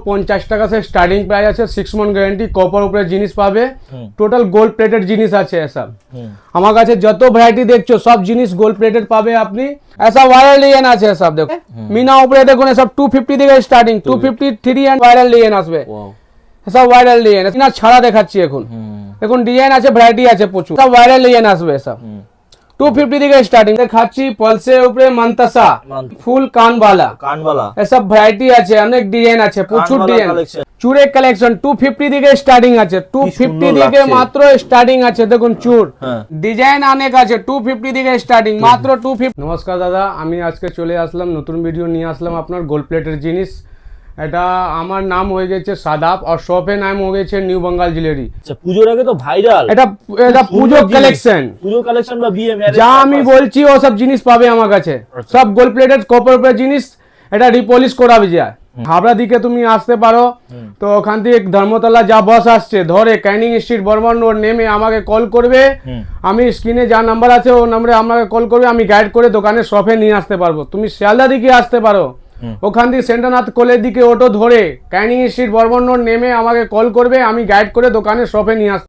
250 টাকা से starting price আছে 6 मंथ গ্যারান্টি কপার উপরে জিনিস পাবে টোটাল গোল্ড প্লেটেড জিনিস আছে সব আমার কাছে যত ভ্যারাইটি দেখছো সব জিনিস গোল্ড প্লেটেড পাবে আপনি ऐसा वायरल লিয়েন আছে সব দেখো মিনা উপরে দেখুন সব 250 থেকে স্টার্টিং 253 এন্ড ভাইরাল লিয়েন আসবে সব ভাইরাল লিয়েন না ছাড়া দেখাচ্ছি এখন দেখুন ডিজাইন আছে ভ্যারাইটি আছে প্রচুর সব ভাইরাল লিয়েন আসবে সব 250 থেকে স্টার্টিং দেখাচ্ছি পলসের উপরে মন্তাসা ফুল কানওয়ালা এসব ভ্যারাইটি আছে অনেক ডিজাইন আছে প্রচুর ডিজাইন চুরে কালেকশন 250 থেকে স্টার্টিং আছে 250 থেকে মাত্র স্টার্টিং আছে দেখুন চুর ডিজাইন অনেক আছে 250 থেকে স্টার্টিং মাত্র 250 নমস্কার দাদা আমি আজকে চলে আসলাম নতুন ভিডিও নিয়ে আসলাম আপনার গোল্ড প্লেটের জিনিস এটা আমার নাম হয়ে গেছে সাদাব আর শপের নাম হয়ে গেছে নিউ বেঙ্গল জুয়েলারি আচ্ছা পুজোর আগে তো ভাইরাল এটা পুজো কালেকশন বা বিয়ে ম্যারেজ যা আমি বলছি ও সব জিনিস পাবে আমার কাছে সব গোল্ড প্লেটেড কপার উপরে জিনিস এটা রিপলিশ করাবে যায় হাবড়া দিকে তুমি আসতে পারো তো ওখান থেকে ধর্মতলা যা বাস আসছে ধরে ক্যানিং স্ট্রিট বর্মন রোড নেমে আমাকে কল করবে আমি স্ক্রিনে যা নাম্বার আছে ও নম্বরে আমাকে কল করবে আমি গাইড করে দোকানের শপে নিয়ে আসতে পারবো তুমি শিয়ালদা দিকে আসতে পারো ওখান থেকে সেন্টারনাথ কলের দিকে অটো ধরে ক্যানিং স্ট্রিট বর্মন রোড নেমে আমাকে কল করবে আমি গাইড করে দোকানের শপে নিয়ে আসতে